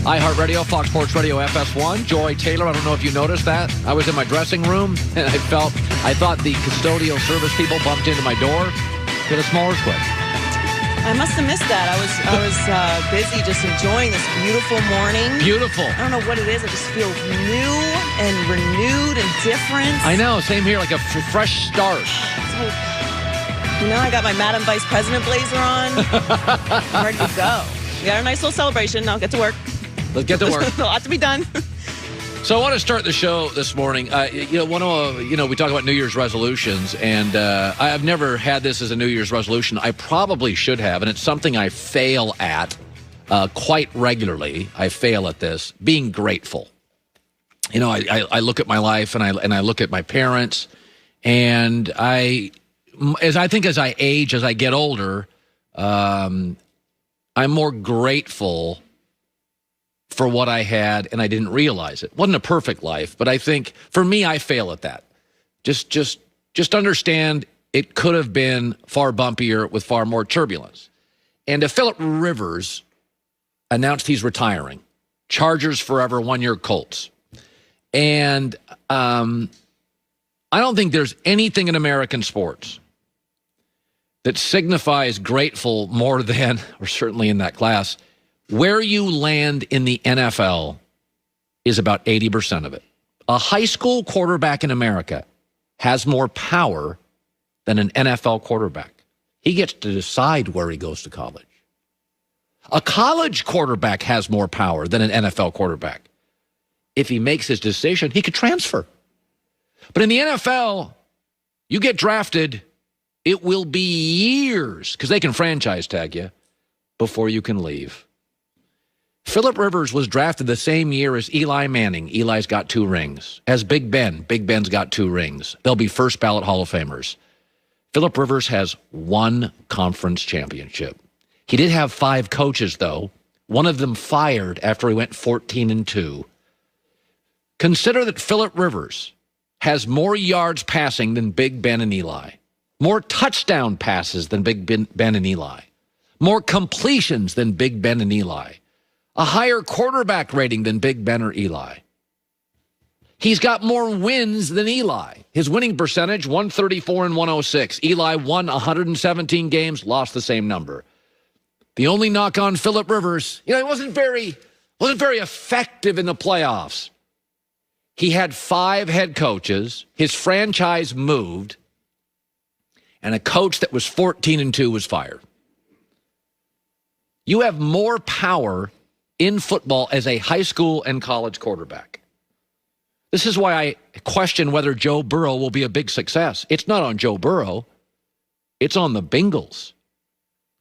iHeartRadio, Fox Sports Radio, FS1. Joy Taylor, I don't know if you noticed that. I was in my dressing room, and I thought the custodial service people bumped into my door. Hit a small earthquake. I must have missed that. I was busy just enjoying this beautiful morning. Beautiful. I don't know what it is. I just feel new and renewed and different. I know. Same here, like a fresh start. So, I got my Madam Vice President blazer on. I'm ready to go. We got a nice little celebration. Now get to work. Let's get to work. There's a lot to be done. So I want to start the show this morning. We talk about New Year's resolutions, and I've never had this as a New Year's resolution. I probably should have, and it's something I fail at quite regularly. I fail at this, being grateful. I look at my life, and I look at my parents, and as I age, as I get older, I'm more grateful for what I had, and I didn't realize it. Wasn't a perfect life, but I think, for me, I fail at that. Just understand it could have been far bumpier with far more turbulence. And if Philip Rivers announced he's retiring, Chargers forever, 1-year Colts. And I don't think there's anything in American sports that signifies grateful more than, or certainly in that class, where you land in the NFL is about 80% of it. A high school quarterback in America has more power than an NFL quarterback. He gets to decide where he goes to college. A college quarterback has more power than an NFL quarterback. If he makes his decision, he could transfer. But in the NFL, you get drafted, it will be years, because they can franchise tag you, before you can leave. Philip Rivers was drafted the same year as Eli Manning. Eli's got 2 rings. As Big Ben. Big Ben's got 2 rings. They'll be first ballot Hall of Famers. Philip Rivers has 1 conference championship. He did have 5 coaches, though. One of them fired after he went 14-2. Consider that Philip Rivers has more yards passing than Big Ben and Eli. More touchdown passes than Big Ben and Eli. More completions than Big Ben and Eli. A higher quarterback rating than Big Ben or Eli. He's got more wins than Eli. His winning percentage, 134 and 106. Eli won 117 games, lost the same number. The only knock on Philip Rivers, he wasn't very effective in the playoffs. He had 5 head coaches. His franchise moved. And a coach that was 14-2 was fired. You have more power in football as a high school and college quarterback. This is why I question whether Joe Burrow will be a big success. It's not on Joe Burrow. It's on the Bengals.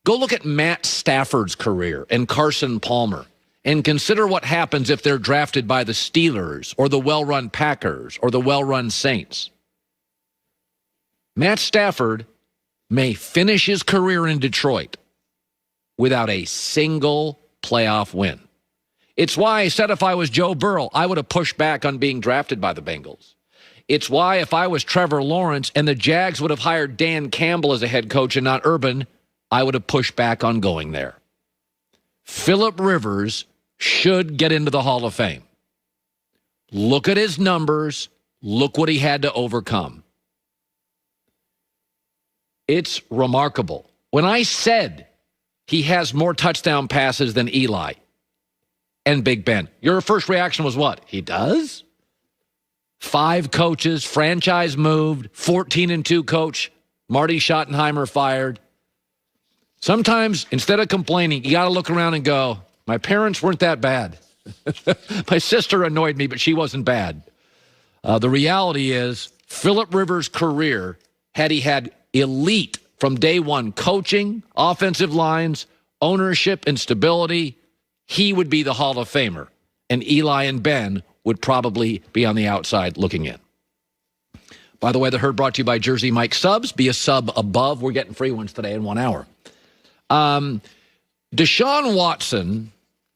Go look at Matt Stafford's career and Carson Palmer and consider what happens if they're drafted by the Steelers or the well-run Packers or the well-run Saints. Matt Stafford may finish his career in Detroit without a single playoff win. It's why I said if I was Joe Burrow, I would have pushed back on being drafted by the Bengals. It's why if I was Trevor Lawrence and the Jags would have hired Dan Campbell as a head coach and not Urban, I would have pushed back on going there. Philip Rivers should get into the Hall of Fame. Look at his numbers. Look what he had to overcome. It's remarkable. When I said he has more touchdown passes than Eli and Big Ben, your first reaction was what? He does? 5 coaches, franchise moved, 14-2 coach, Marty Schottenheimer fired. Sometimes, instead of complaining, you got to look around and go, my parents weren't that bad. My sister annoyed me, but she wasn't bad. The reality is, Philip Rivers' career, had he had elite from day one coaching, offensive lines, ownership, and stability, he would be the Hall of Famer. And Eli and Ben would probably be on the outside looking in. By the way, the Herd brought to you by Jersey Mike Subs. Be a sub above. We're getting free ones today in 1 hour. Deshaun Watson,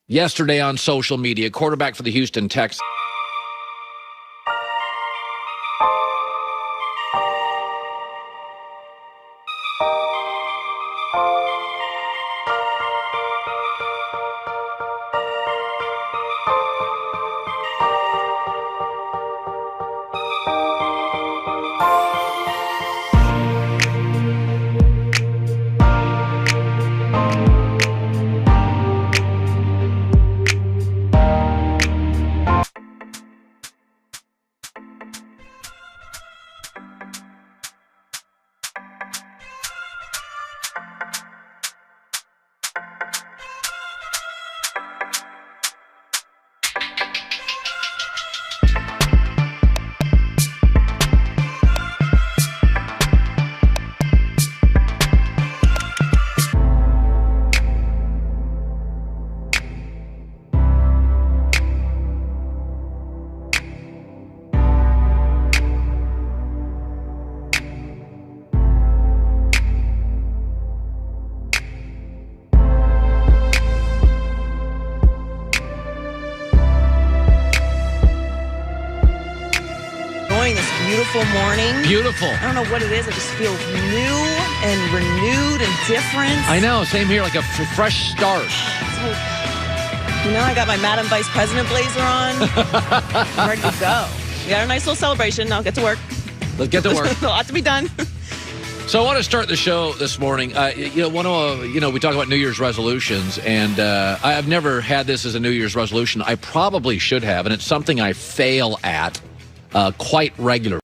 yesterday on social media, quarterback for the Houston Texans. beautiful morning. Beautiful. I don't know what it is. It just feels new and renewed and different. I know. Same here, like a fresh start. So, I got my Madam Vice President blazer on. I'm ready to go. We got a nice little celebration. Now get to work. Let's get to work. There's a lot to be done. So I want to start the show this morning. We talk about New Year's resolutions, and I've never had this as a New Year's resolution. I probably should have, and it's something I fail at quite regularly.